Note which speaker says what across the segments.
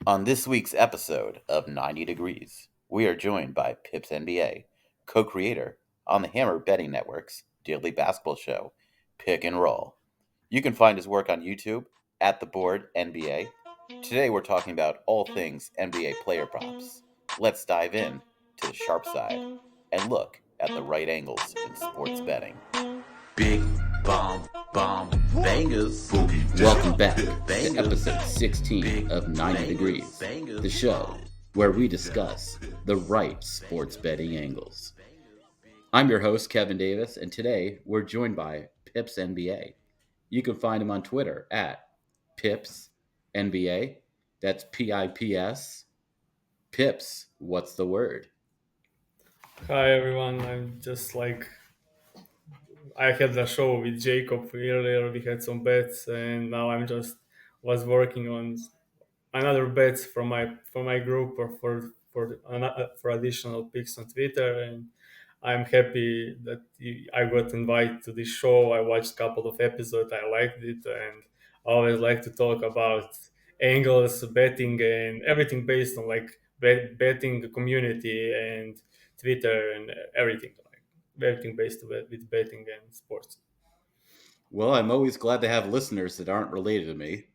Speaker 1: On this week's episode of 90 Degrees, we are joined by PIPSNBA, co-creator on the Hammer Betting Network's daily basketball show, Pic and Roll. You can find his work on YouTube at the board NBA. Today we're talking about all things NBA player props. Let's dive in to the sharp side and look at the right angles in sports betting. Big bomb bangers.
Speaker 2: Welcome back to episode 16 of 90 Degrees, the show where we discuss the right sports betting angles. I'm your host, Kevin Davis, and today we're joined by Pips NBA. You can find him on Twitter at Pips NBA. That's PIPS. Pips, what's the word?
Speaker 3: Hi everyone, I had the show with Jacob earlier. We had some bets, and now I'm just was working on another bets for my group or for additional picks on Twitter, and I'm happy that I got invited to this show. I watched a couple of episodes. I liked it, and I always like to talk about angles, betting, and everything based on like betting community and Twitter and everything like everything based with betting and sports.
Speaker 2: Well, I'm always glad to have listeners that aren't related to me.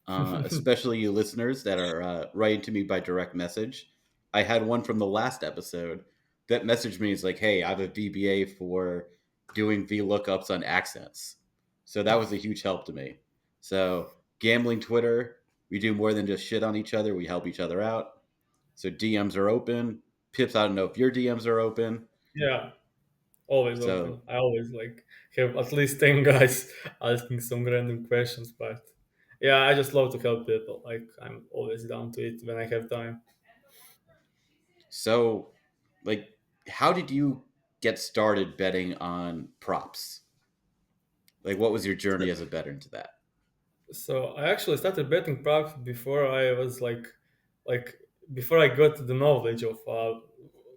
Speaker 2: Especially you listeners that are writing to me by direct message. I had one from the last episode that messaged me. It's like, hey, I have a VBA for doing VLOOKUPs on accents. So that was a huge help to me. So gambling Twitter, we do more than just shit on each other. We help each other out. So DMs are open. Pips, I don't know if your DMs are open.
Speaker 3: Yeah, always
Speaker 2: So
Speaker 3: open. I always like have at least 10 guys asking some random questions, but yeah, I just love to help people. Like I'm always down to it when I have time.
Speaker 2: so like how did you get started betting on props? Like what was your journey as a bettor into that?
Speaker 3: So I actually started betting props before I was like before I got the knowledge of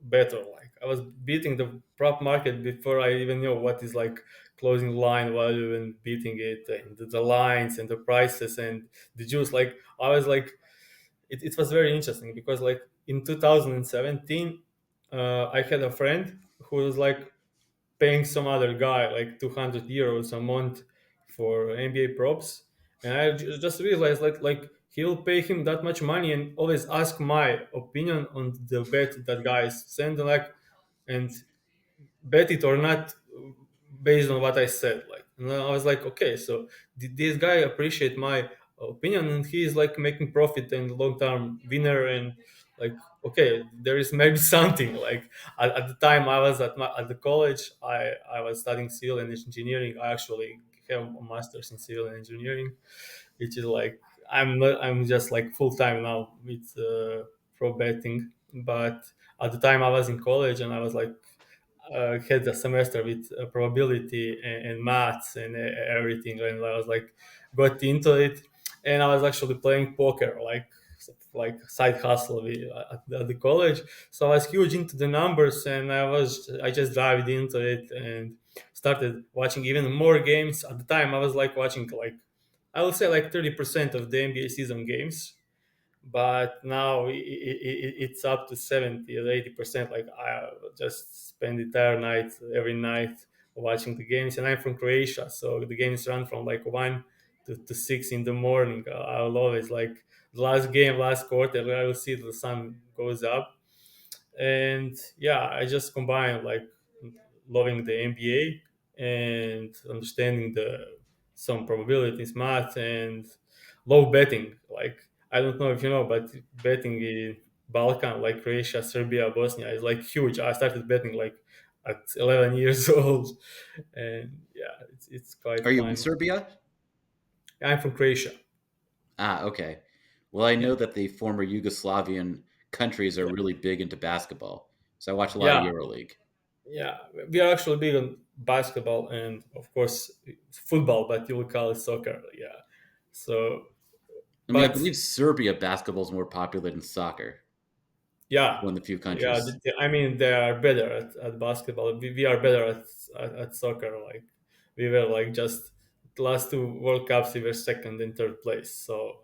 Speaker 3: better. Like I was beating the prop market before I even knew what is like closing line value and beating it and the lines and the prices and the juice. Like I was like it was very interesting because like in 2017 I had a friend who was like paying some other guy like 200 euros a month for NBA props, and I just realized like he'll pay him that much money and always ask my opinion on the bet that guys send like and bet it or not based on what I said. Like, and I was like, okay, so did this guy appreciate my opinion and he's like making profit and long term winner and like okay, there is maybe something like at the time I was at the college. I was studying civil and engineering. I actually have a master's in civil engineering, which is like I'm just like full time now with pro betting. But at the time I was in college and I was like had a semester with probability and maths and everything, and I was like got into it, and I was actually playing poker like side hustle at the college. So I was huge into the numbers, and I just dived into it and started watching even more games. At the time, I was like watching like I would say like 30% of the NBA season games, but now it's up to 70 or 80%. Like I just spend the entire night every night watching the games, and I'm from Croatia, so the games run from like 1 to 6 in the morning. I'll always like the last game, last quarter, I will see the sun goes up, and yeah, I just combine like loving the NBA and understanding the some probabilities, math, and low betting. Like I don't know if you know, but betting in Balkan, like Croatia, Serbia, Bosnia, is like huge. I started betting like at 11 years old, and yeah, it's quite
Speaker 2: Are you in
Speaker 3: fun.
Speaker 2: Serbia?
Speaker 3: I'm from Croatia.
Speaker 2: Ah, okay. Well, I
Speaker 3: Yeah,
Speaker 2: know that the former Yugoslavian countries are
Speaker 3: yeah,
Speaker 2: really big into basketball. So I watch a lot of
Speaker 3: yeah.
Speaker 2: EuroLeague.
Speaker 3: Yeah, we are actually big on basketball and of course football, but you will call it soccer. Yeah. So,
Speaker 2: I mean, I
Speaker 3: but
Speaker 2: believe Serbia basketball is more popular than soccer.
Speaker 3: yeah,
Speaker 2: One of the few
Speaker 3: yeah.
Speaker 2: countries.
Speaker 3: I mean, they are better at basketball. We are better at soccer. Like we were like just the last two World Cups, we were second and third place. So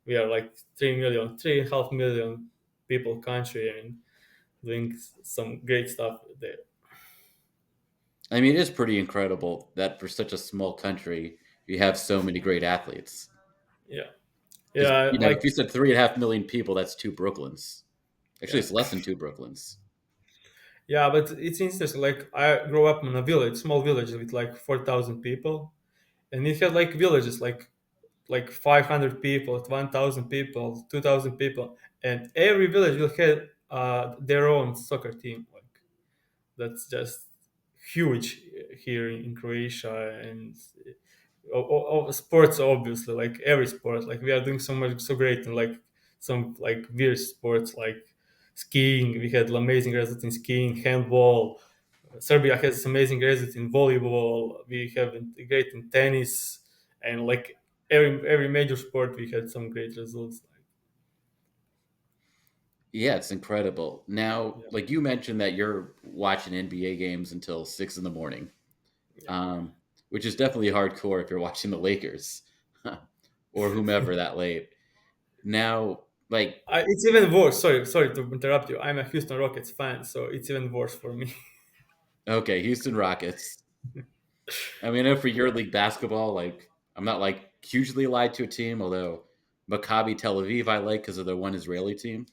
Speaker 3: we are like 3 million, 3.5 million people country, and doing some great stuff there.
Speaker 2: I mean, it is pretty incredible that for such a small country, you have so many great athletes.
Speaker 3: Yeah,
Speaker 2: Because
Speaker 3: yeah, like
Speaker 2: if you said 3.5 million people, that's two Brooklyns. Actually,
Speaker 3: yeah,
Speaker 2: it's less than two Brooklyns.
Speaker 3: yeah. But it's interesting. Like I grew up in a village, small village with like 4,000 people, and it had like villages like 500 people, 1,000 people, 2,000 people, and every village will have their own soccer team. Like that's just huge here in Croatia, and sports obviously like every sport. Like we are doing so much so great, and like some like weird sports like skiing. We had amazing results in skiing, handball. Serbia has amazing results in volleyball. We have great in tennis, and like every major sport we had some great results.
Speaker 2: Yeah, it's incredible. Now,
Speaker 3: Yeah,
Speaker 2: like you mentioned that you're watching NBA games until 6 in the morning,
Speaker 3: yeah.
Speaker 2: um, which is definitely hardcore if you're watching the Lakers or whomever that late. Now, like,
Speaker 3: It's even worse. Sorry to interrupt you. I'm a Houston Rockets fan, so it's even worse for me.
Speaker 2: okay, Houston Rockets. I mean, I know for EuroLeague basketball, like, I'm not like hugely allied to a team, although Maccabi Tel Aviv I like because of their one Israeli team.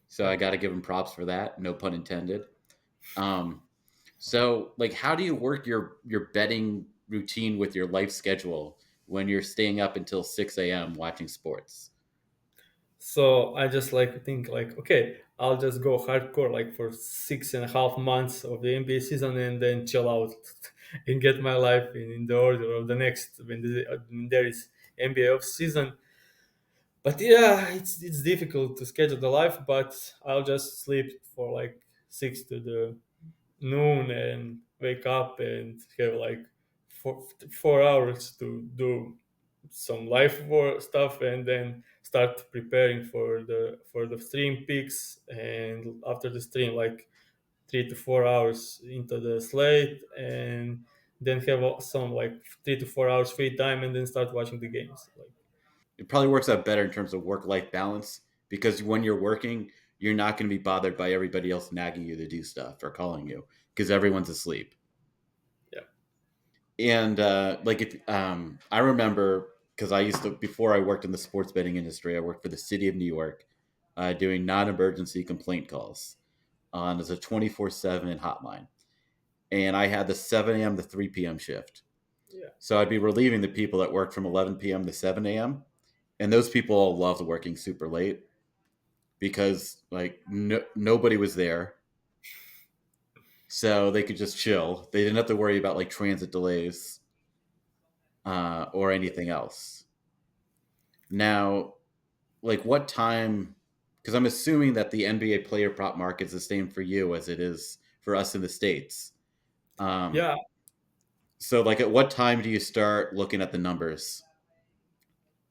Speaker 2: So
Speaker 3: Yeah.
Speaker 2: I got to give them props for that. No pun intended. Um, so, like, how do you work your betting routine with your life schedule when you're staying up until 6 a.m. watching sports?
Speaker 3: So I just like think like, okay, I'll just go hardcore like for 6.5 months of the NBA season, and then chill out and get my life in the order of the next when there is NBA off season. But yeah, it's difficult to schedule the life. But I'll just sleep for like 6 to the noon and wake up and have like 4 hours to do some life work stuff, and then start preparing for the stream peaks, and after the stream like 3 to 4 hours into the slate, and then have some like 3 to 4 hours free time, and then start watching the games like.
Speaker 2: It probably works out better in terms of work life balance because when you're working, you're not going to be bothered by everybody else nagging you to do stuff or calling you because everyone's asleep.
Speaker 3: Yeah,
Speaker 2: And like if I remember because I used to before I worked in the sports betting industry, I worked for the city of New York, doing non-emergency complaint calls on as a 24/7 hotline, and I had the 7 a.m. to 3 p.m. shift.
Speaker 3: yeah,
Speaker 2: So I'd be relieving the people that worked from 11 p.m. to 7 a.m. And those people all loved working super late because like nobody was there, so they could just chill. They didn't have to worry about like transit delays or anything else. Now, like what time? Because I'm assuming that the NBA player prop market is the same for you as it is for us in the states. Um,
Speaker 3: yeah.
Speaker 2: so, like, at what time do you start looking at the numbers,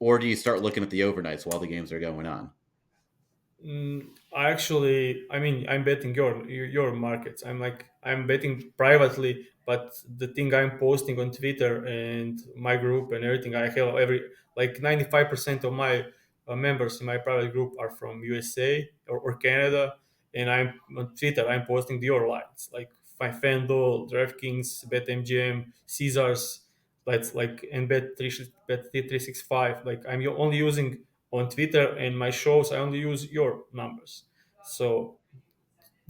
Speaker 2: or do you start looking at the overnights while the games are going on?
Speaker 3: I mean, I'm betting your markets. I'm betting privately, but the thing I'm posting on Twitter and my group and everything, I have every like 95% of my members in my private group are from USA or Canada, and I'm on Twitter. I'm posting your lines like my FanDuel, DraftKings, BetMGM, Caesars. That's like and Bet365. Like only using on Twitter and my shows, I only use your numbers. So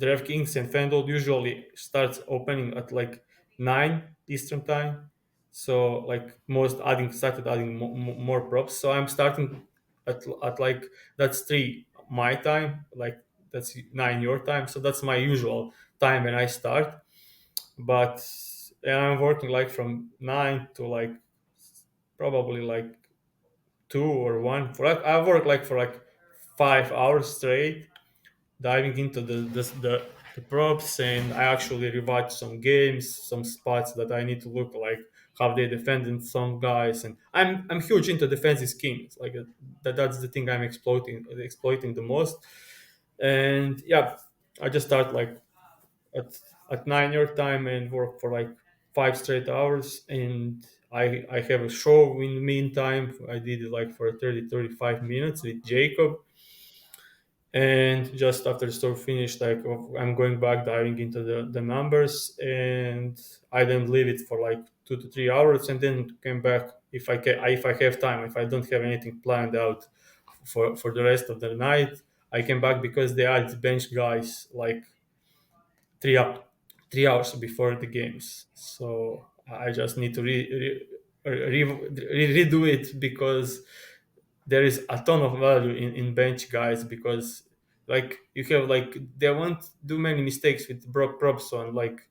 Speaker 3: DraftKings and FanDuel usually starts opening at like 9 Eastern time. So like most adding started adding more props. So I'm starting at like that's 3 my time, like that's 9 your time. So that's my usual time when I start. But and I'm working like from 9 to like probably like 2 or 1 for like I work like for like 5 hours straight, diving into the props, and I actually rewatch some games, some spots that I need to look like how they defended some guys, and I'm huge into defensive schemes like that's the thing I'm exploiting the most, and yeah, I just start like at 9 your time and work for like 5 straight hours, and I have a show in the meantime. I did it like for 30 35 minutes with Jacob, and just after the store finished, like I'm going back diving into the numbers, and I then leave it for like 2 to 3 hours, and then came back if I have time. If I don't have anything planned out for the rest of the night, I came back because they add bench guys like 3 hours before the games. So I just need to redo it because there is a ton of value in bench guys, because like you have like they won't do many mistakes with Brock Probson, like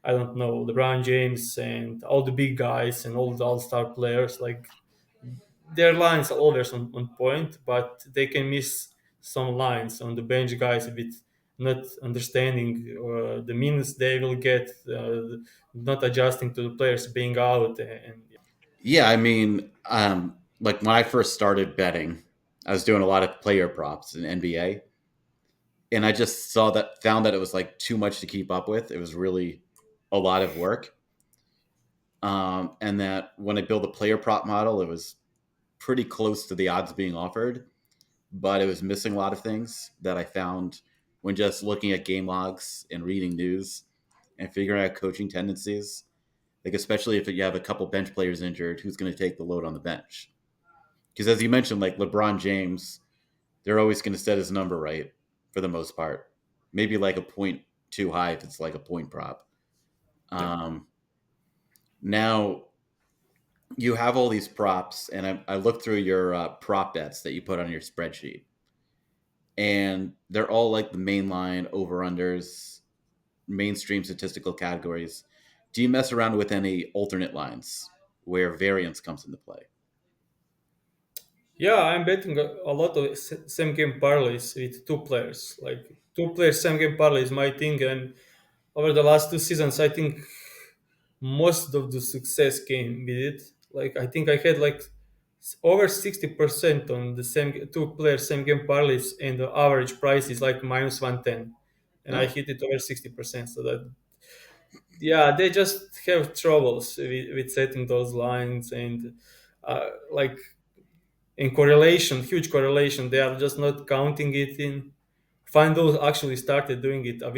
Speaker 3: I don't know, LeBron James and all the big guys and all the all-star players. Like their lines are always on point, but they can miss some lines on the bench guys with not understanding the minutes they will get, not adjusting to the players being out, and
Speaker 2: Yeah, I mean, like when I first started betting, I was doing a lot of player props in NBA, and I just found that it was like too much to keep up with. It was really a lot of work, and that when I built a player prop model, it was pretty close to the odds being offered, but it was missing a lot of things that I found when just looking at game logs and reading news and figuring out coaching tendencies. Like especially if you have a couple bench players injured, who's going to take the load on the bench? Because as you mentioned, like LeBron James, they're always going to set his number right for the most part. Maybe like a point too high if it's like a point prop.
Speaker 3: yeah.
Speaker 2: Um, Now you have all these props, and I looked through your prop bets that you put on your spreadsheet, and they're all like the mainline over unders, mainstream statistical categories. Do you mess around with any alternate lines where variance comes into play?
Speaker 3: Yeah, I'm betting a lot of same game parlays with two players. Like two players, same game parlay is my thing, and over the last 2 seasons, I think most of the success came with it. Like I think I had like over 60% on the same two players, same game parlays, and the average price is like -110, and I
Speaker 2: Oh,
Speaker 3: hit it over 60%. So that yeah, they just have troubles with setting those lines, and like in correlation, huge correlation. They are just not counting it in. FanDuel actually started doing it a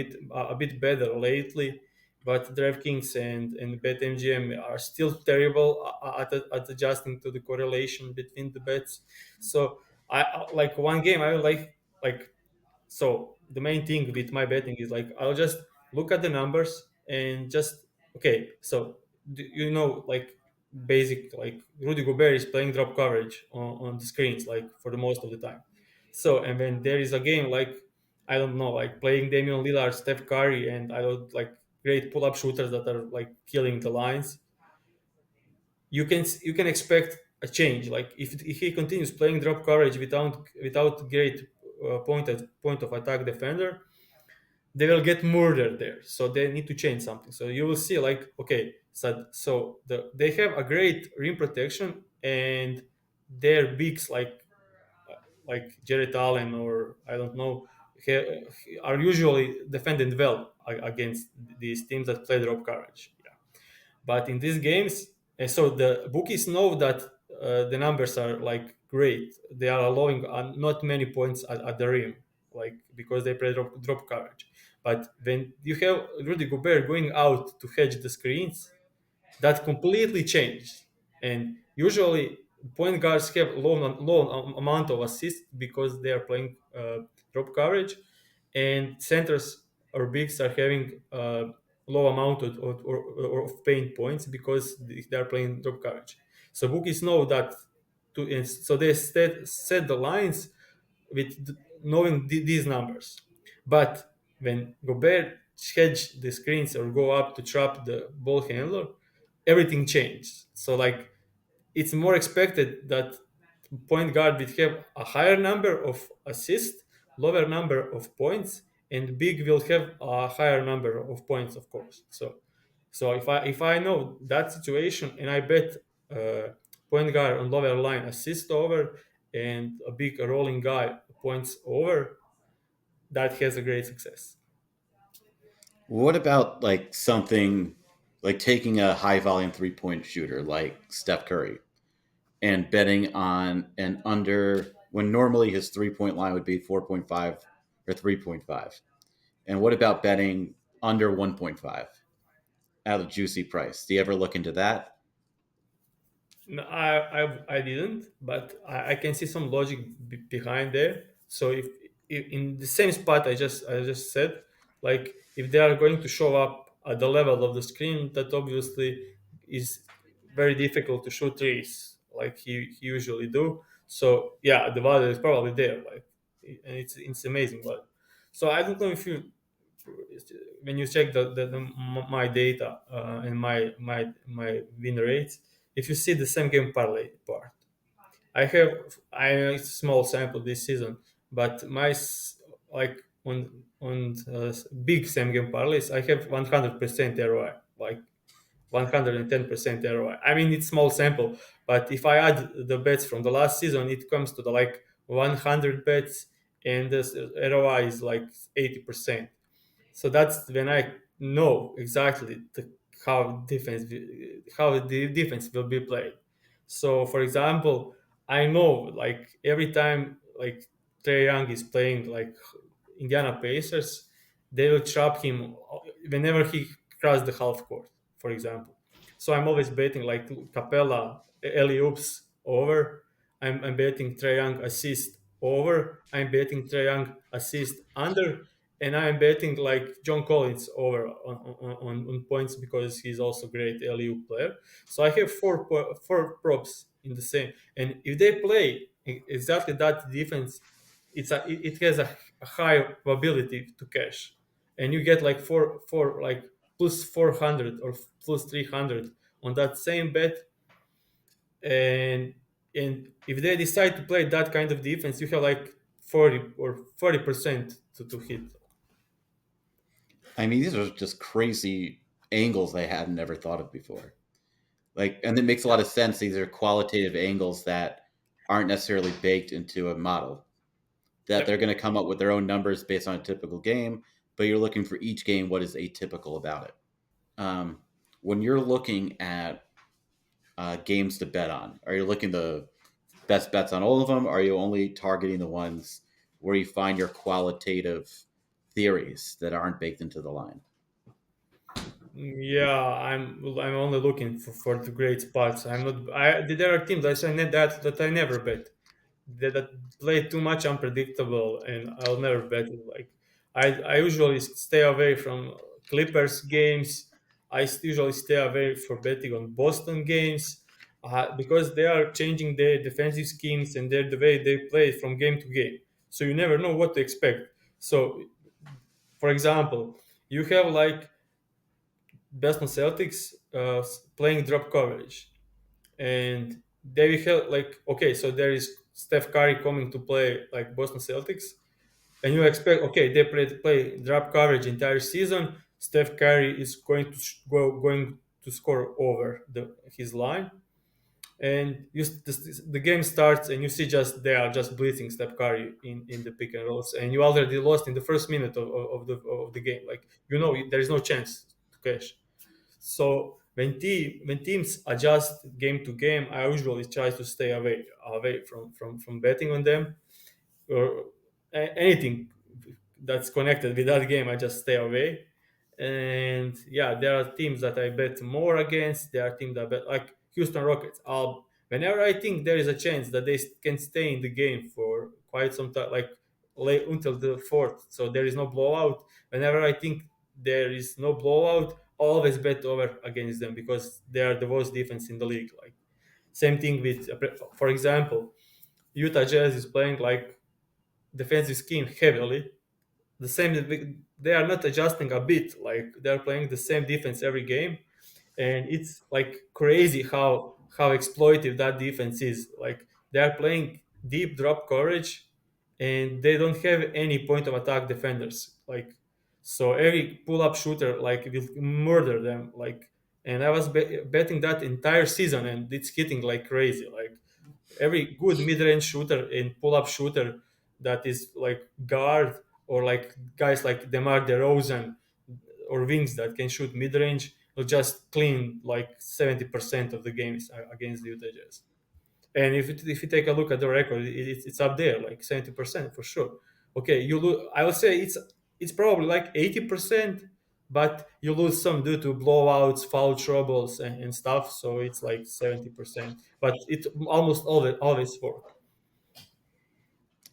Speaker 3: bit better lately, but DraftKings and BetMGM are still terrible at adjusting to the correlation between the bets. So like one game I would like so the main thing with my betting is like I'll just look at the numbers and just okay. So like basic like Rudy Gobert is playing drop coverage on the screens like for the most of the time. So and when there is a game like I don't know like playing Damian Lillard, Steph Curry, and I don't like great pull up shooters that are like killing the lines, you can expect a change. Like if he continues playing drop coverage without great point of attack defender, they will get murdered there. So they need to change something. So you will see like okay, they have a great rim protection, and their bigs like Jared Allen or I don't know are usually defended well against these teams that play drop coverage. But in these games, so the bookies know that the numbers are like great. They are allowing not many points at the rim, like because they play drop coverage. But when you have Rudy Gobert going out to hedge the screens, that completely changed. And usually, point guards have low amount of assists because they are playing drop coverage, and centers or bigs are having low amount of paint points because they are playing drop coverage. So bookies know that, and so they set the lines with knowing these numbers. But when Gobert hedge the screens or go up to trap the ball handler, everything changed. So like it's more expected that point guard will have a higher number of assists, lower number of points, and big will have a higher number of points, of course. So if I know that situation and I bet point guard on lower line assist over and a big rolling guy points over, that has a great success.
Speaker 2: what about like something? like taking a high volume 3 point shooter like Steph Curry and betting on an under when normally his 3 point line would be 4.5 or 3.5. And what about betting under 1.5 at a juicy price? Do you ever look into that?
Speaker 3: No, I didn't, but I can see some logic behind there. So if in the same spot I just said, like if they are going to show up at the level of the screen, that obviously is very difficult to shoot threes like he usually do. So yeah, the value is probably there, like, and it's amazing value. So I don't know if you when you check my data and my win rates, if you see the same game parlay part, I know it's a small sample this season, but like on big same game parlays, I have 100% ROI, like 110% ROI. I mean, it's small sample, but if I add the bets from the last season, it comes to the like 100 bets, and the ROI is like 80%. So that's when I know exactly how the defense will be played. So, for example, I know like every time like Trey Young is playing like Indiana Pacers, they will trap him whenever he crosses the half court, for example. So I'm always betting like Capella, alley oops over. I'm betting Trey Young assist over. I'm betting Trey Young assist under, and I'm betting like John Collins over on points because he's also great LU player. So I have four props in the same, and if they play exactly that defense, it has a high probability to cash, and you get like four like plus 400 or plus 300 on that same bet, and if they decide to play that kind of defense, you have like 40% to hit.
Speaker 2: I mean, these are just crazy angles I had never thought of before. Like, and it makes a lot of sense. These are qualitative angles that aren't necessarily baked into a model. That they're
Speaker 3: Yep.
Speaker 2: going to come up with their own numbers based on a typical game, but you're looking for each game what is atypical about it. Um, when you're looking at games to bet on, are you looking the best bets on all of them? Or are you only targeting the ones where you find your qualitative theories that aren't baked into the line?
Speaker 3: Yeah, I'm only looking for the great spots. I'm not. There are teams that I never bet that play too much unpredictable, and I'll never bet it. Like I usually stay away from Clippers games. Usually stay away for betting on Boston games because they are changing their defensive schemes and the way they play from game to game. So you never know what to expect. So, for example, you have like Boston Celtics playing drop coverage, and they will have like okay, so there is Steph Curry coming to play like Boston Celtics, and you expect okay they play drop coverage entire season. Steph Curry is going to score over his line, and the game starts and you see just they are just blitzing Steph Curry in the pick and rolls, and you already lost in the first minute of the game. Like there is no chance to cash. So when teams adjust game to game, I usually try to stay away from betting on them or anything that's connected with that game. I just stay away. And yeah, there are teams that I bet more against. There are teams that I bet like Houston Rockets. Whenever I think there is a chance that they can stay in the game for quite some time, like late until the fourth, so there is no blowout. Whenever I think there is no blowout, I always bet over against them because they are the worst defense in the league. Like same thing with, for example, Utah Jazz is playing like defensive scheme heavily. The same, they are not adjusting a bit. Like they are playing the same defense every game, and it's like crazy how exploitive that defense is. Like they are playing deep drop coverage, and they don't have any point of attack defenders. Like so, every pull up shooter like will murder them. Like, and I was betting that entire season, and it's hitting like crazy. Like every good mid-range shooter and pull-up shooter that is like guard or like guys like DeMar DeRozan or wings that can shoot mid-range, will just clean like 70% of the games against the Utah Jazz. And if you take a look at the record, it's up there, like 70% for sure. Okay, you lose. I would say it's probably like 80%, but you lose some due to blowouts, foul troubles, and stuff. So it's like 70%, but it almost always work.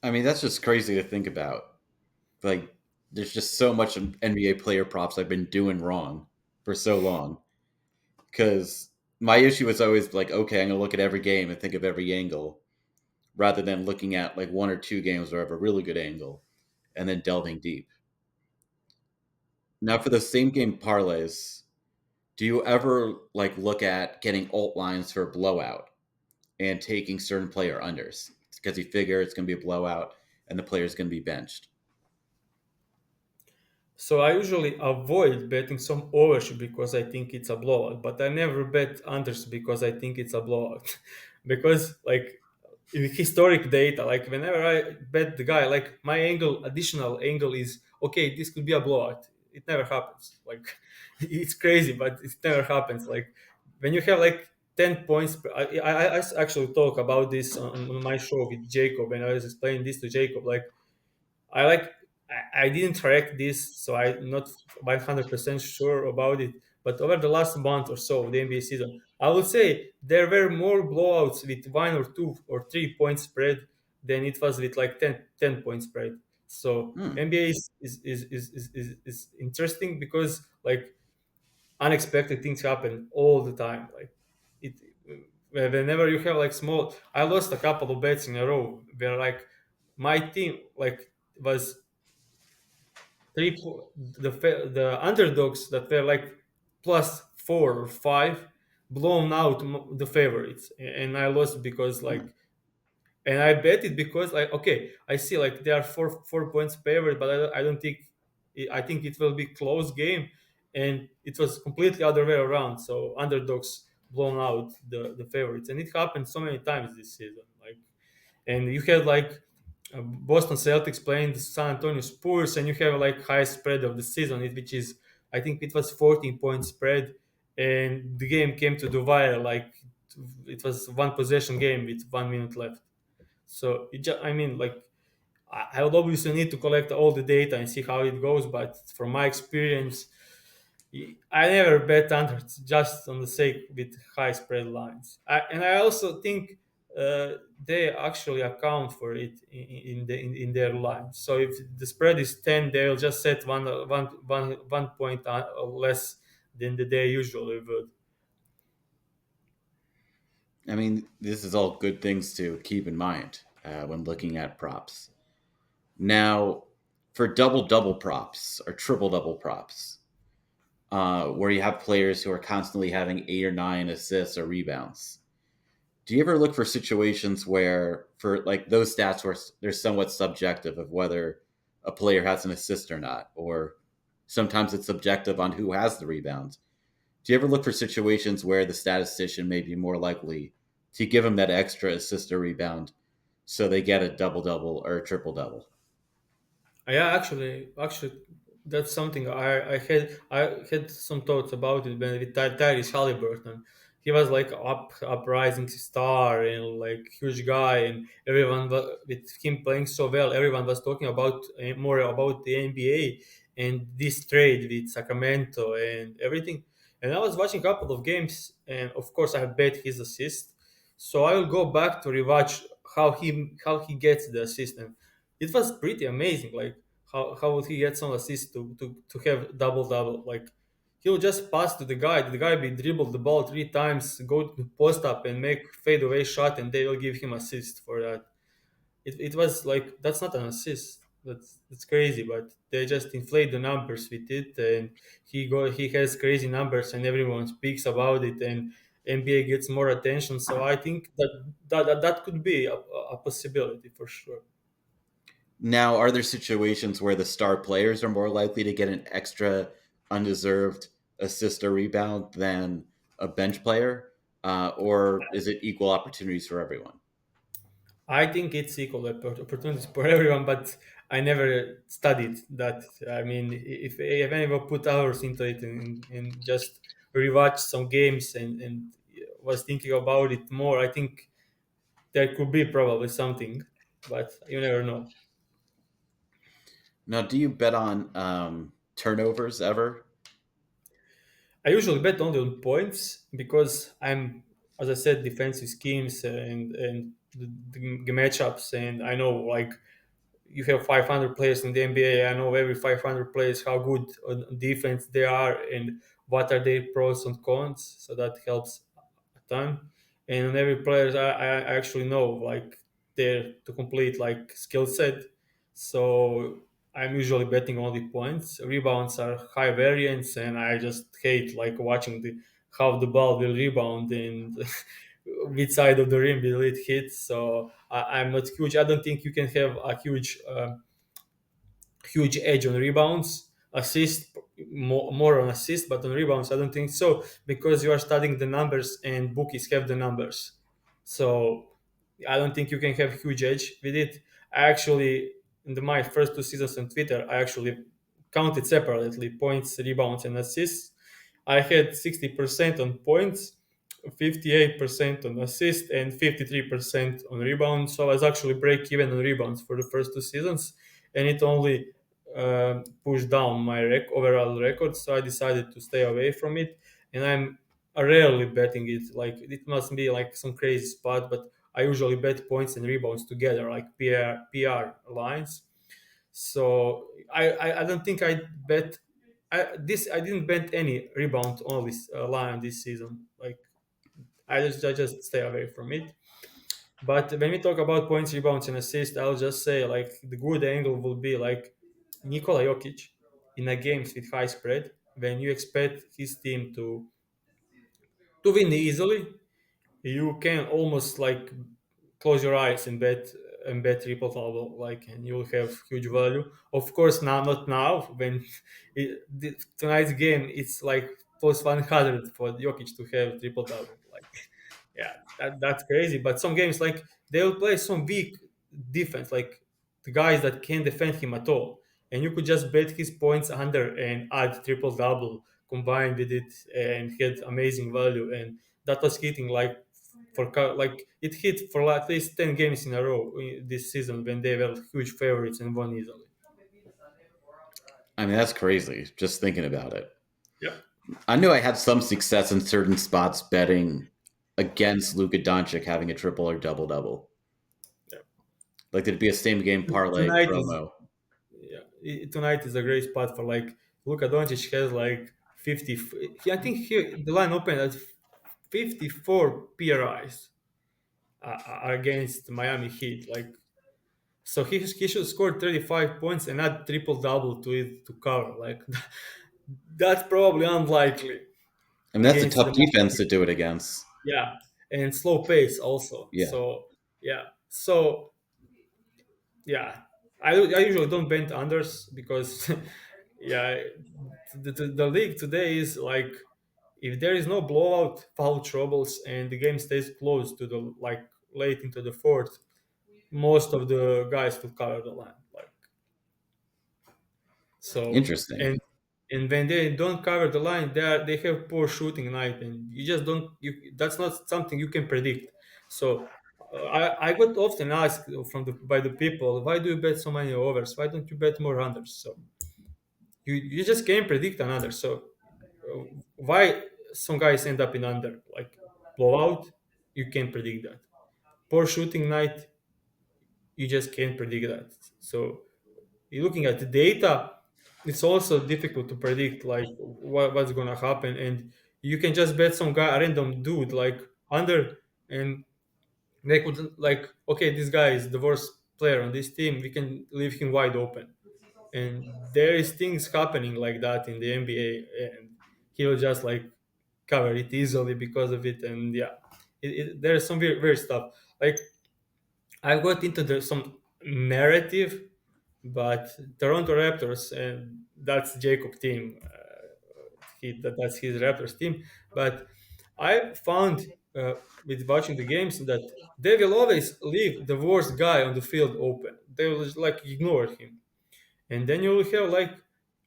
Speaker 2: I mean, that's just crazy to think about. Like, there's just so much NBA player props I've been doing wrong for so long. Because my issue was always like, okay, I'm gonna look at every game and think of every angle, rather than looking at like one or two games where I have a really good angle and then delving deep. Now, for the same game parlays, do you ever like look at getting alt lines for a blowout and taking certain player unders because you figure it's going to be a blowout and the player is going to be benched?
Speaker 3: So I usually avoid betting some overs because I think it's a blowout, but I never bet unders because I think it's a blowout. Because like in historic data, like whenever I bet the guy, like my additional angle is okay. This could be a blowout. It never happens. Like it's crazy, but it never happens. Like when you have like 10 points, I actually talk about this on my show with Jacob, and I was explaining this to Jacob. Like I like I didn't track this, so I'm not 100% sure about it. But over the last month or so of the NBA season, I would say there were more blowouts with 1 or 2 or 3 point spread than it was with like 10 point spread. So
Speaker 2: Hmm.
Speaker 3: NBA is interesting because like unexpected things happen all the time. Like it whenever you have like small, I lost a couple of bets in a row where like my team like was the underdogs that were like +4 or 5 blown out the favorites, and I lost because
Speaker 2: Hmm.
Speaker 3: like, and I bet it because like okay, I see like they are 4 points favorite, but I don't think I think it will be close game, and it was completely other way around. So underdogs blown out the favorites, and it happened so many times this season. Like, and you had like Boston Celtics playing the San Antonio Spurs, and you have like highest spread of the season, which is I think it was 14 point spread, and the game came to the wire like it was one possession game with 1 minute left. So I mean, like I would obviously need to collect all the data and see how it goes, but from my experience, I never bet under just on the sake with high spread lines. And I also think they actually account for it in their lines. So if the spread is 10, they'll just set 1 point less than they usually would.
Speaker 2: I mean, this is all good things to keep in mind when looking at props. Now, for double double props or triple double props, where you have players who are constantly having 8 or 9 assists or rebounds, do you ever look for situations where, for like those stats, where they're somewhat subjective of whether a player has an assist or not, or sometimes it's subjective on who has the rebound? Do you ever look for situations where the statistician may be more likely to give them that extra assist or rebound so they get a double double or a triple double?
Speaker 3: Yeah, actually, that's something I had some thoughts about it when with Tyrese Halliburton. He was like uprising star and like huge guy, and with him playing so well, everyone was talking about more about the NBA and this trade with Sacramento and everything. And I was watching a couple of games, and of course I bet his assist. So I will go back to rewatch how he gets the assist, and it was pretty amazing. Like how would he get some assist to have double double? Like he'll just pass to the guy. The guy will dribble the ball 3 times, go to post up and make fade away shot, and they will give him assist for that. It was like that's not an assist. That's crazy, but they just inflate the numbers with it, and he has crazy numbers, and everyone speaks about it, and NBA gets more attention. So I think that could be a possibility for sure.
Speaker 2: Now, are there situations where the star players are more likely to get an extra undeserved assist or rebound than a bench player? Or is it equal opportunities for everyone?
Speaker 3: I think it's equal opportunities for everyone, but I never studied that. I mean, if anyone put hours into it and just rewatched some games and was thinking about it more, I think there could be probably something, but you never know.
Speaker 2: Now, do you bet on turnovers ever?
Speaker 3: I usually bet only on points because I'm, as I said, defensive schemes and the matchups, and I know like you have 500 players in the NBA. I know every 500 players how good on defense they are and what are their pros and cons. So that helps a ton. And on every player, I actually know like their to complete like skill set. So I'm usually betting only points. Rebounds are high variance, and I just hate like watching the how the ball will rebound and which side of the rim will it hit. So I'm not huge. I don't think you can have a huge edge on rebounds. Assist more on assist, but on rebounds, I don't think so because you are studying the numbers and bookies have the numbers. So I don't think you can have huge edge with it. I actually, in my first 2 seasons on Twitter, I actually counted separately points, rebounds, and assists. I had 60% on points, 58% on assist, and 53% on rebounds. So I was actually break even on rebounds for the first 2 seasons, and it only pushed down my overall record. So I decided to stay away from it, and I'm rarely betting it. Like it must be like some crazy spot, but I usually bet points and rebounds together, like PR lines. So I don't think I bet I didn't bet any rebound on this line this season. Like I just stay away from it. But when we talk about points, rebounds, and assists, I'll just say like the good angle will be like Nikola Jokic in a games with high spread when you expect his team to win easily, you can almost like close your eyes and bet triple double like and you'll have huge value. Of course now, not now when tonight's game it's like plus 100 for Jokic to have triple double like yeah, that's crazy. But some games like they'll play some weak defense, like the guys that can't defend him at all, and you could just bet his points under and add triple double combined with it, and get amazing value. And that was hitting like like it hit for at least 10 games in a row this season when they were huge favorites and won easily.
Speaker 2: I mean, that's crazy just thinking about it.
Speaker 3: Yeah.
Speaker 2: I knew I had some success in certain spots betting against Luka Doncic having a triple or double double.
Speaker 3: Yeah.
Speaker 2: Like there'd be a same game parlay
Speaker 3: Tonight is
Speaker 2: promo.
Speaker 3: yeah, tonight is a great spot for like Luka Doncic has like 50. I think the line opened at 54 PRIs against Miami Heat. Like so, he should score 35 points and add triple double to it to cover. Like that's probably unlikely
Speaker 2: I mean, that's a
Speaker 3: against the
Speaker 2: tough defense
Speaker 3: Miami.
Speaker 2: to do it against.
Speaker 3: Yeah, and slow pace also.
Speaker 2: Yeah.
Speaker 3: So yeah, so yeah, I usually don't bet unders because yeah, the league today is like if there is no blowout, foul troubles, and the game stays close to the like late into the fourth, most of the guys will cover the line. Like so,
Speaker 2: Interesting.
Speaker 3: and when they don't cover the line, they have poor shooting night, and you just don't you. That's not something you can predict. So I got often asked by the people, why do you bet so many overs? Why don't you bet more unders? So you just can't predict an under. So uh, why some guys end up in under like blowout? You can't predict that. Poor shooting night, you just can't predict that. So you're looking at the data, it's also difficult to predict like what's gonna happen, and you can just bet some guy, a random dude like under, and they could like, okay, this guy is the worst player on this team. We can leave him wide open, and there is things happening like that in the NBA, and he'll just like cover it easily because of it, and yeah, there's some weird stuff. Like I got into some narrative, but Toronto Raptors, and that's Jacob team. That's his Raptors team. But I found with watching the games that they will always leave the worst guy on the field open. They will just like ignore him, and then you will have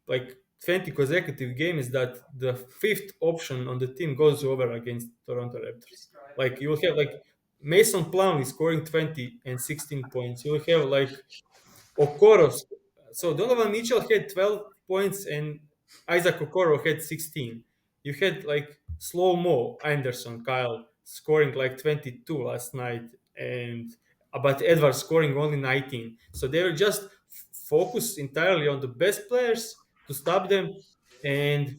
Speaker 3: like 20 consecutive games that the fifth option on the team goes over against Toronto Raptors. Like you will have like Mason Plumlee scoring 20 and 16 points. You will have like Okoro. So Donovan Mitchell had 12 points and Isaac Okoro had 16. You had like slow mo Anderson Kyle scoring like 22 last night, and but Edwards scoring only 19. So they were just focused entirely on the best players to stop them and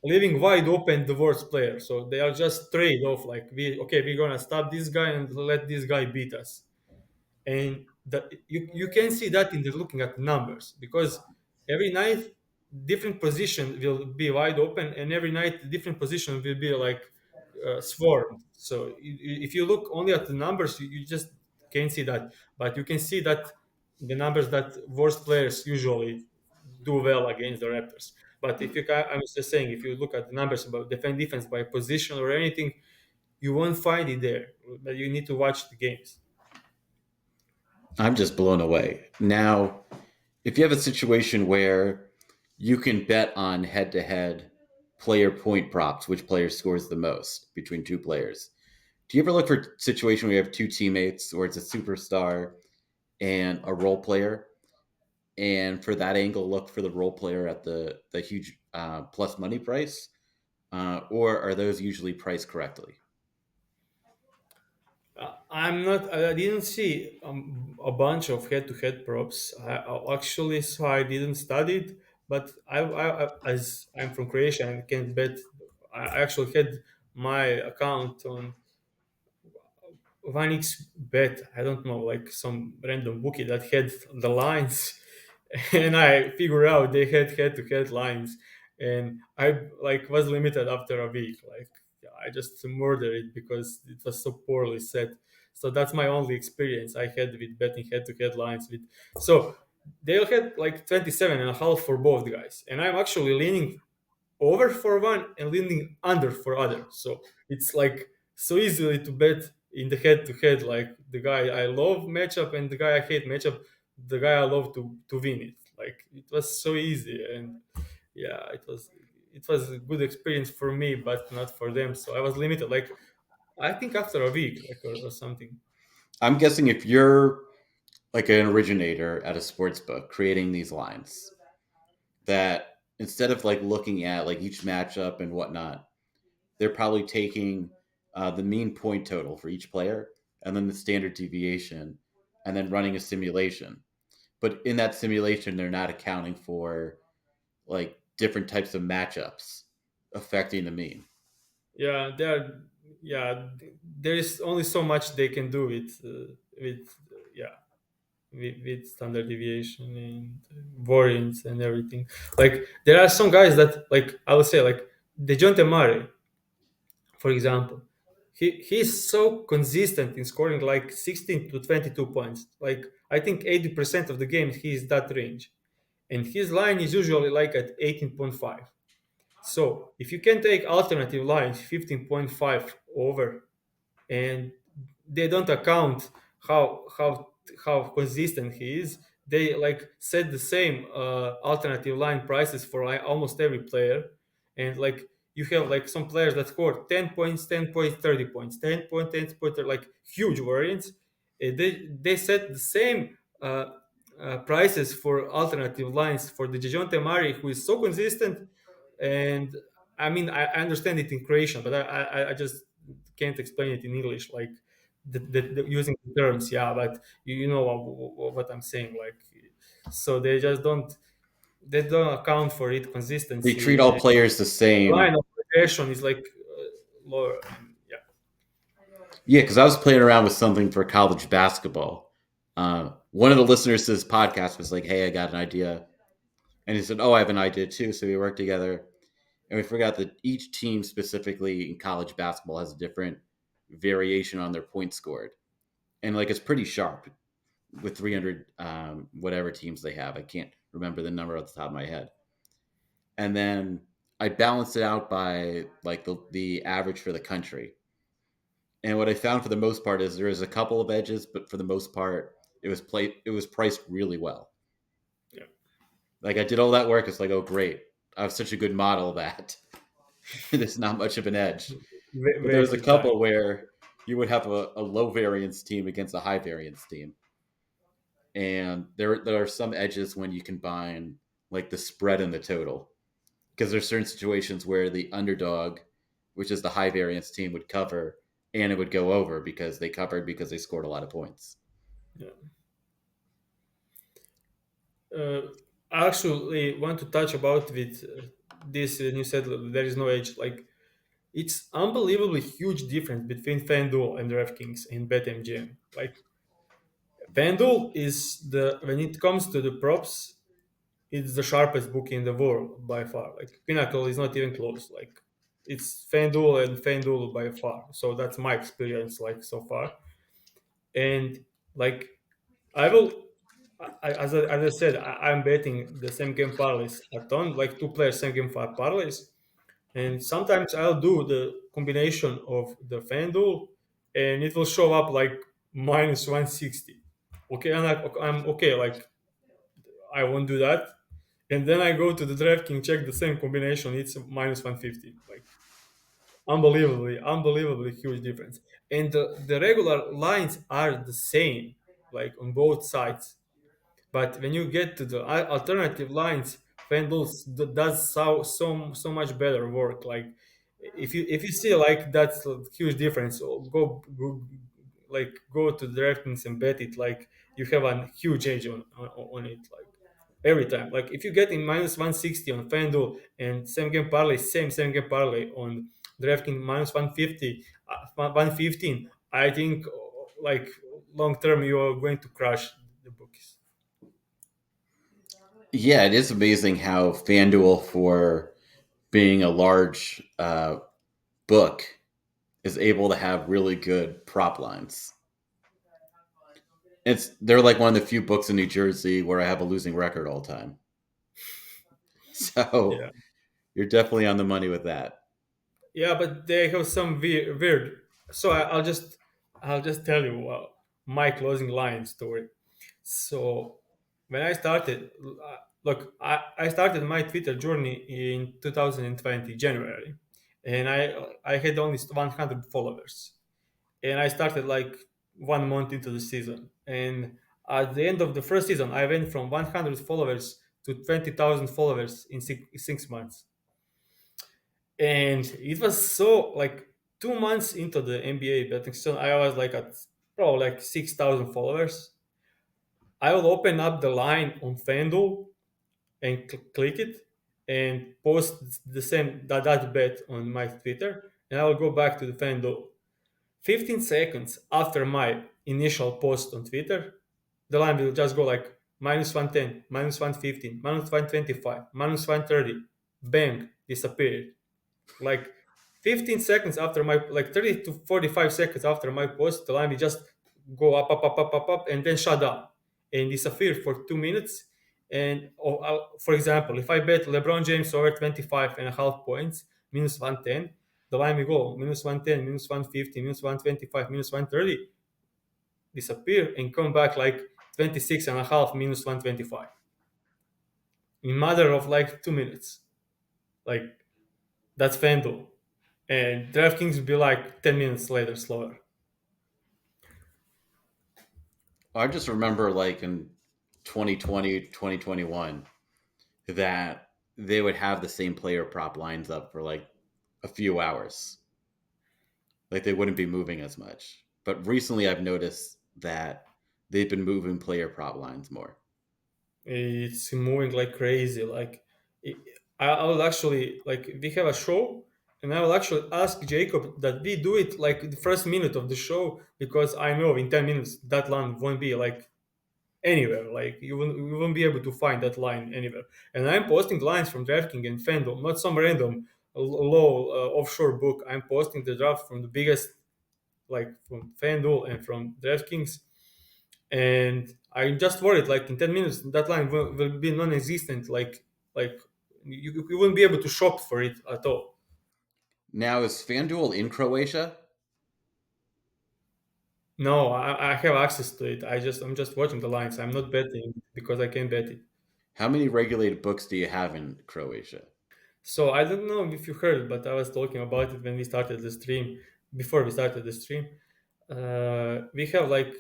Speaker 3: leaving wide open the worst player. So they are just trade off like we're gonna stop this guy and let this guy beat us. And you can see that in the looking at the numbers, because every night different position will be wide open, and every night different position will be like swarmed. So if you look only at the numbers, you just can't see that, but you can see that the numbers that worst players usually do well against the Raptors. But if I'm just saying, if you look at the numbers about defense by position or anything, you won't find it there. But you need to watch the games.
Speaker 2: I'm just blown away. Now, if you have a situation where you can bet on head to head player point props, which player scores the most between two players, do you ever look for a situation where you have two teammates or it's a superstar and a role player? And for that angle, look for the role player at the huge plus money price, or are those usually priced correctly?
Speaker 3: I'm not. I didn't see a bunch of head-to-head props. Actually, so I didn't study it. But as I'm from Croatia and can bet, I actually had my account on one X bet. I don't know, like some random bookie that had the lines, and I figured out they had head-to-head lines, and I like was limited after a week. Like I just murdered it because it was so poorly set. So that's my only experience I had with betting head-to-head lines. With so they had like 27 and a half for both guys, and I'm actually leaning over for one and leaning under for other. So it's like so easily to bet in the head to head, like the guy I love matchup and the guy I hate matchup, the guy I love to win it. Like it was so easy, and yeah, it was a good experience for me, but not for them. So I was limited. Like I think after a week, like or something.
Speaker 2: I'm guessing if you're like an originator at a sports book creating these lines, that instead of like looking at like each matchup and whatnot, they're probably taking the mean point total for each player and then the standard deviation and then running a simulation. But in that simulation, they're not accounting for like different types of matchups affecting the mean.
Speaker 3: Yeah, there. Yeah, there is only so much they can do yeah with standard deviation and variance and everything. Like there are some guys that like I would say like DeJounte Murray, for example. He's so consistent in scoring like 16 to 22 points. Like I think 80% of the games he is that range. And his line is usually like at 18.5. So if you can take alternative lines 15.5 over, and they don't account how consistent he is. They like set the same alternative line prices for like almost every player, and like you have like some players that score 10 points, 10 points, 30 points, 10 points, 10 points, like huge variance. They set the same prices for alternative lines for the Dejounte Murray, who is so consistent. And I mean, I understand it in Croatian, but I just can't explain it in English, like using the terms. Yeah, but you know what I'm saying. Like, so they don't account for it
Speaker 2: They treat
Speaker 3: consistency.
Speaker 2: all
Speaker 3: And
Speaker 2: players the same.
Speaker 3: line of progression is like lower. And yeah,
Speaker 2: Yeah, because I was playing around with something for college basketball. One of the listeners to this podcast was like, "Hey, I got an idea," and he said, "Oh, I have an idea too." So we worked together, and we forgot that each team, specifically in college basketball, has a different variation on their points scored, and like it's pretty sharp with 300 whatever teams they have. I can't remember the number off the top of my head. And then I balanced it out by like the average for the country. And what I found for the most part is there is a couple of edges, but for the most part, it was priced really well.
Speaker 3: yeah.
Speaker 2: Like I did all that work. It's like, oh great, I have such a good model that there's not much of an edge. But there was a
Speaker 3: Wasted time.
Speaker 2: couple where you would have a low variance team against a high variance team, and there are some edges when you combine like the spread and the total, because there's certain situations where the underdog, which is the high variance team, would cover and it would go over because they covered because they scored a lot of points.
Speaker 3: Yeah. uh, I actually want to touch about with this. And you said there is no edge. Like it's unbelievably huge difference between FanDuel and DraftKings and BetMGM. Like FanDuel is the when it comes to the props, it's the sharpest book in the world by far. Like Pinnacle is not even close. Like it's FanDuel and FanDuel by far. So that's my experience like so far. And like I will, as I said, I'm betting the same game parlays a ton, like two players same game for parlays, and sometimes I'll do the combination of the FanDuel, and it will show up like minus 160. Okay, I'm okay, like I won't do that, and then I go to the DraftKings, check the same combination, it's minus 150. Like unbelievably huge difference, and the regular lines are the same, like on both sides. But when you get to the alternative lines, FanDuel does so much better work. Like if you see like that's a huge difference, go to the DraftKings and bet it. Like you have a huge edge on it. Like every time. Like if you get in minus 160 on FanDuel and same game parlay on DraftKings minus 150, 115, I think like long term you are going to crush the bookies.
Speaker 2: Yeah, it is amazing how FanDuel, for being a large book, is able to have really good prop lines. They're like one of the few books in New Jersey where I have a losing record all the time. So
Speaker 3: Yeah,
Speaker 2: you're definitely on the money with that.
Speaker 3: yeah, but they have some weird. So I'll just tell you my closing line story. So when I started, look, I started my Twitter journey in 2020 January, and I had only 100 followers, and I started like 1 month into the season, and at the end of the first season, I went from 100 followers to 20,000 followers in 6 months, and it was so like 2 months into the NBA betting season, I was like at probably like 6,000 followers. I will open up the line on FanDuel and click it and post the same that bet on my Twitter, and I will go back to the FanDuel. 15 seconds after my initial post on Twitter, the line will just go like minus 110, minus 115, minus 125, minus 130, bang, disappeared. Like 15 seconds after my, like 30 to 45 seconds after my post, the line will just go up, and then shut down and disappear for 2 minutes. And for example, if I bet LeBron James over 25 and a half points, minus 110, the line will go minus 110, minus 150, minus 125, minus 130, disappear and come back like 26 and a half, minus 125 in matter of like 2 minutes. Like that's FanDuel. And DraftKings will be like 10 minutes later slower.
Speaker 2: I just remember like in 2020, 2021, that they would have the same player prop lines up for like a few hours. Like they wouldn't be moving as much. But recently I've noticed that they've been moving player prop lines more.
Speaker 3: It's moving like crazy. Like I will actually like we have a show, and I will actually ask Jacob that we do it like the first minute of the show, because I know in 10 minutes that line won't be like anywhere. Like you won't be able to find that line anywhere. And I'm posting lines from DraftKings and FanDuel, not some random low offshore book. I'm posting the draft from the biggest, like from FanDuel and from DraftKings. And I'm just worried, like in 10 minutes, that line will be non-existent. Like you wouldn't be able to shop for it at all.
Speaker 2: Now, is FanDuel in Croatia?
Speaker 3: No, I have access to it. I'm just watching the lines. I'm not betting because I can't bet it.
Speaker 2: How many regulated books do you have in Croatia?
Speaker 3: So I don't know if you heard, but I was talking about it when we started the stream. Before we started the stream, we have like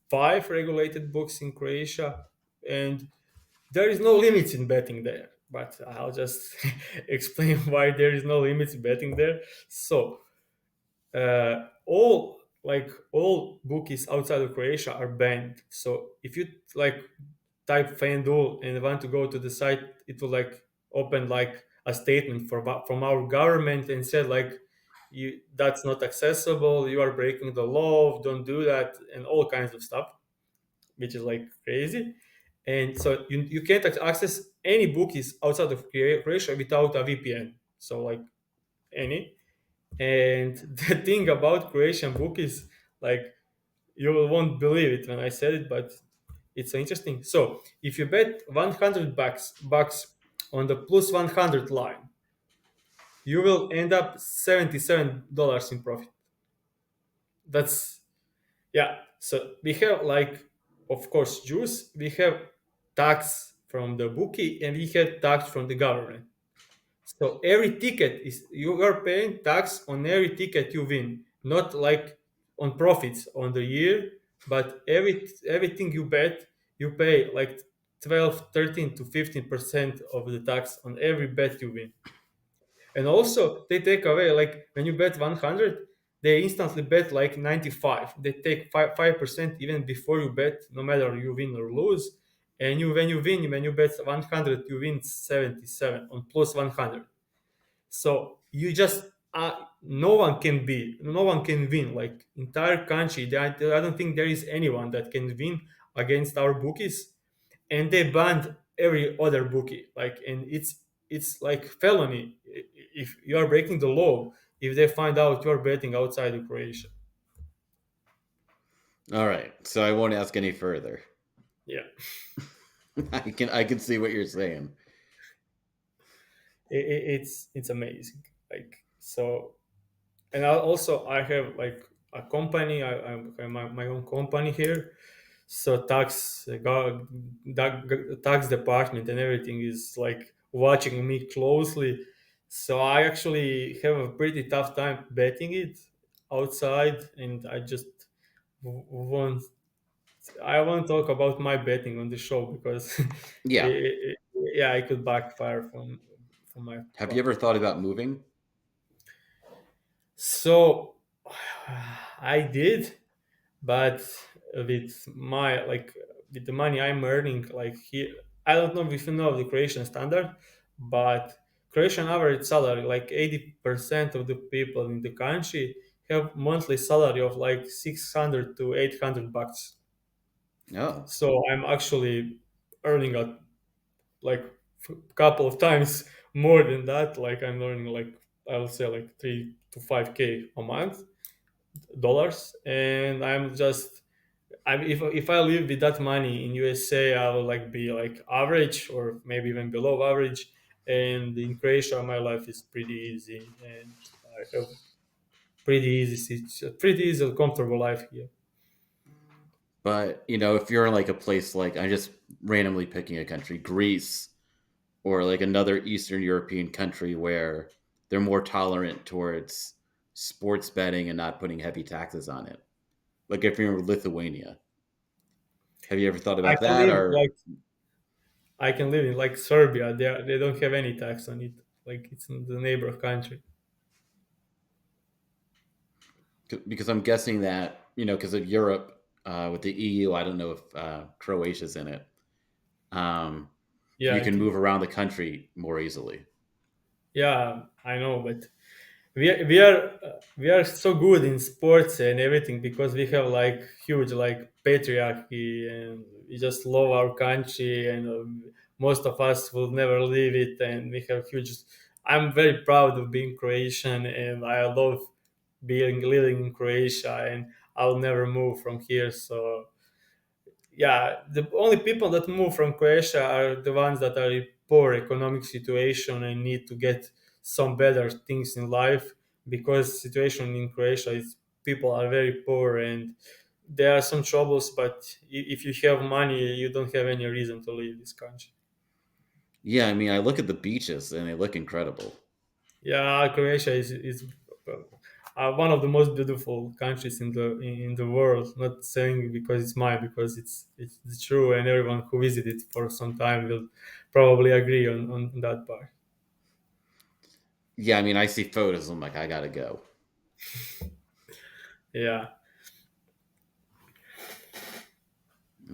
Speaker 3: five regulated books in Croatia, and there is no limits in betting there. But I'll just explain why there is no limits in betting there. So all bookies outside of Croatia are banned. So if you like type FanDuel and want to go to the site, it will like open like a statement from our government and said like you that's not accessible, you are breaking the law, don't do that, and all kinds of stuff, which is like crazy. And so you can't access any bookies outside of Croatia without a VPN. So like any. And the thing about Croatian bookies, like you won't believe it when I said it, but it's so interesting. So if you bet 100 bucks on the plus 100 line, you will end up $77 in profit. That's yeah. So we have like, of course, juice. We have tax from the bookie, and we have tax from the government. So every ticket is you are paying tax on every ticket you win, not like on profits on the year, but everything you bet, you pay like 12, 13 to 15% of the tax on every bet you win. And also they take away like when you bet 100, they instantly bet like 95. They take 5% even before you bet, no matter you win or lose. And when you bet 100, you win 77 on plus 100. So you just no one can win like entire country. I don't think there is anyone that can win against our bookies, and they banned every other bookie. Like, and it's like felony if you are breaking the law if they find out you are betting outside of Croatia.
Speaker 2: All right, so I won't ask any further.
Speaker 3: Yeah,
Speaker 2: I can see what you're saying.
Speaker 3: it's amazing. Like so, and I have like a company. I have my own company here. So tax department and everything is like watching me closely. So I actually have a pretty tough time betting it outside, and I just won't. I won't talk about my betting on the show because,
Speaker 2: Yeah.
Speaker 3: yeah, I could backfire from my
Speaker 2: Have you
Speaker 3: point
Speaker 2: ever
Speaker 3: of view.
Speaker 2: thought about moving?
Speaker 3: So I did, but with my like with the money I'm earning, like here, I don't know if you know the Croatian standard, but Croatian average salary, like 80% of the people in the country have monthly salary of like 600 to 800 bucks.
Speaker 2: No.
Speaker 3: So I'm actually earning a like couple of times more than that. Like I'm earning like I would say like 3 to 5K a month dollars, and I'm just if I live with that money in USA, I will like be like average or maybe even below average. And in Croatia, my life is pretty easy, and I have pretty easy, comfortable life here.
Speaker 2: But, if you're in like a place like, I'm just randomly picking a country, Greece, or like another Eastern European country where they're more tolerant towards sports betting and not putting heavy taxes on it. Like if you're in Lithuania, have you ever thought
Speaker 3: I
Speaker 2: about
Speaker 3: can
Speaker 2: that?
Speaker 3: live
Speaker 2: Or
Speaker 3: like I can live in like Serbia. They don't have any tax on it. Like it's in the neighbor country.
Speaker 2: because I'm guessing that, because of Europe with the EU, I don't know if Croatia's in it. Um,
Speaker 3: Yeah,
Speaker 2: you
Speaker 3: I
Speaker 2: can
Speaker 3: think.
Speaker 2: move around the country more easily.
Speaker 3: Yeah, I know, but we are so good in sports and everything because we have like huge like patriarchy, and we just love our country, and most of us will never leave it, and we have huge. I'm very proud of being Croatian, and I love being living in Croatia, and I'll never move from here. So yeah, the only people that move from Croatia are the ones that are in poor economic situation and need to get some better things in life, because situation in Croatia is people are very poor and there are some troubles, but if you have money, you don't have any reason to leave this country.
Speaker 2: Yeah, I mean, I look at the beaches and they look incredible.
Speaker 3: Yeah, Croatia is one of the most beautiful countries in the world. Not saying because it's mine, because it's true, and everyone who visited for some time will probably agree on that part.
Speaker 2: Yeah, I mean, I see photos. I'm like, I gotta go.
Speaker 3: Yeah,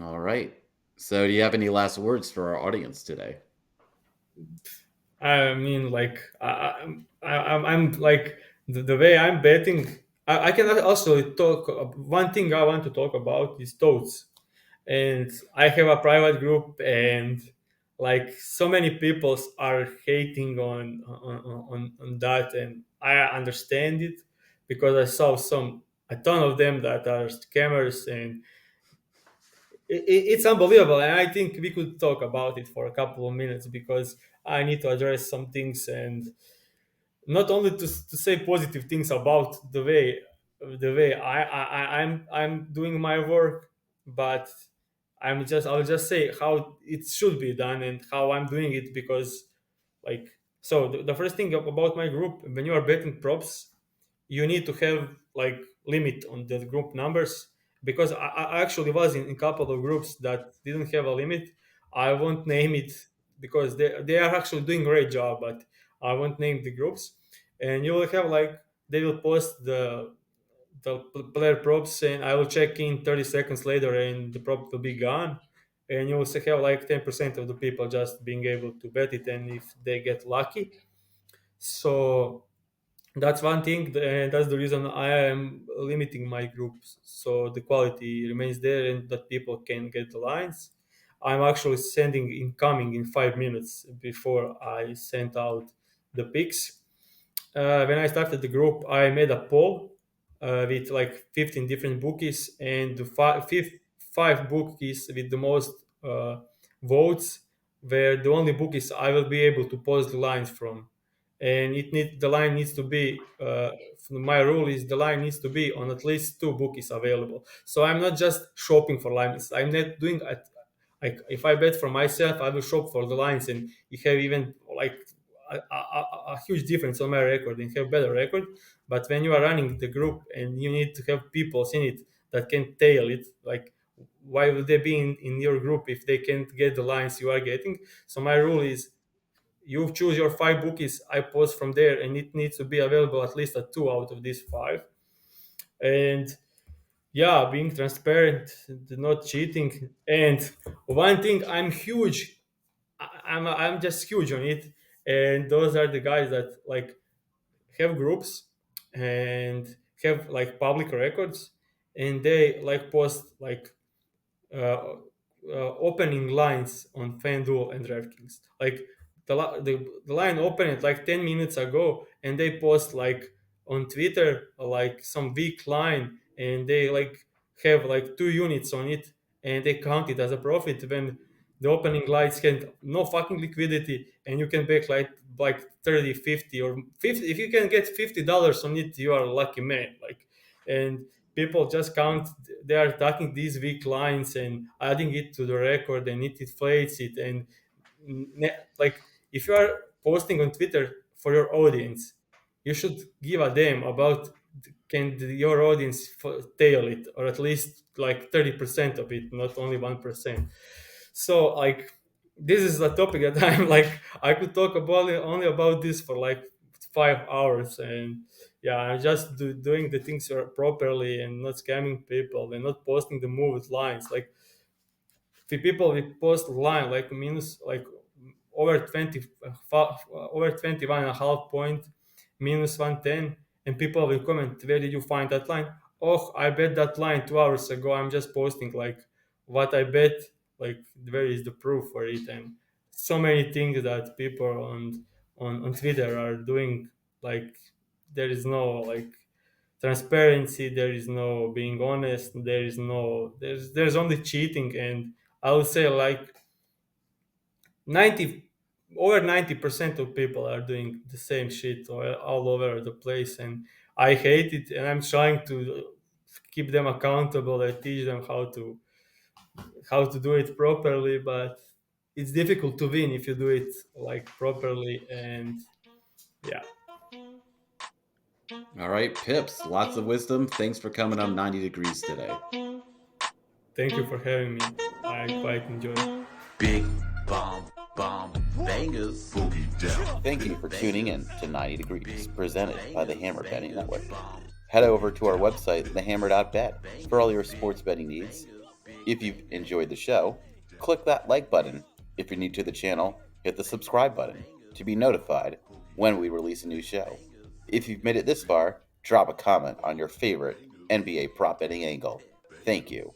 Speaker 2: All right. So, do you have any last words for our audience today?
Speaker 3: I mean, like I'm like the way I'm betting. I can also talk. One thing I want to talk about is totes, and I have a private group, and like so many people are hating on that, and I understand it because I saw a ton of them that are scammers, and it's unbelievable. And I think we could talk about it for a couple of minutes because I need to address some things, and not only to say positive things about the way I'm doing my work, but I'll just say how it should be done and how I'm doing it, because like, so the first thing about my group, when you are betting props, you need to have like limit on the group numbers, because I actually was in a couple of groups that didn't have a limit. I won't name it because they are actually doing a great job, but I won't name the groups. And you will have like, they will post the player props, and I will check in 30 seconds later and the prop will be gone, and you will have like 10% of the people just being able to bet it, and if they get lucky. So that's one thing, and that's the reason I am limiting my groups, so the quality remains there and that people can get the lines. I'm actually sending incoming in 5 minutes before I sent out the picks. When I started the group, I made a poll with like 15 different bookies, and the five bookies with the most votes were the only bookies I will be able to post the lines from. And the line needs to be. My rule is the line needs to be on at least two bookies available. So I'm not just shopping for lines. I'm not doing it. Like if I bet for myself, I will shop for the lines, and you have even like a huge difference on my record and have better record. But when you are running the group and you need to have people in it that can tail it, like why will they be in your group if they can't get the lines you are getting? So my rule is, you choose your five bookies, I post from there, and it needs to be available at least at two out of these five. And yeah, being transparent, not cheating. And one thing I'm huge, I'm just huge on it. And those are the guys that like have groups and have like public records, and they like post like uh, opening lines on FanDuel and DraftKings. Like the line opened like 10 minutes ago, and they post like on Twitter like some weak line, and they like have like 2 units on it, and they count it as a profit when the opening lines had no fucking liquidity, and you can make like 30, 50 or 50. If you can get $50 on it, you are a lucky man. Like, and people just count, they are attacking these weak lines and adding it to the record, and it inflates it. And like, if you are posting on Twitter for your audience, you should give a damn about, can your audience tail it, or at least like 30% of it, not only 1%. So like, this is a topic that I'm like, I could talk about it, only about this for like 5 hours. And yeah, I'm just doing the things properly and not scamming people and not posting the moved lines. Like, the people we post line like minus like over 20 over 21 and a half point, minus 110, and people will comment, where did you find that line? Oh, I bet that line 2 hours ago. I'm just posting like what I bet, like where is the proof for it? And so many things that people on Twitter are doing, like there is no like transparency, there is no being honest, there's only cheating. And I would say like 90 over 90% of people are doing the same shit all over the place, and I hate it, and I'm trying to keep them accountable and teach them how to do it properly. But it's difficult to win if you do it like properly. And yeah,
Speaker 2: All right, Pips, lots of wisdom. Thanks for coming on 90 Degrees today.
Speaker 3: thank you for having me. I quite enjoyed.
Speaker 1: Big bomb bangers. Boogie down. Thank you for tuning in to 90 Degrees, presented by the Hammer Betting Network. Head over to our website, thehammer.bet, for all your sports betting needs. If you've enjoyed the show, click that like button. If you're new to the channel, hit the subscribe button to be notified when we release a new show. If you've made it this far, drop a comment on your favorite NBA prop betting angle. Thank you.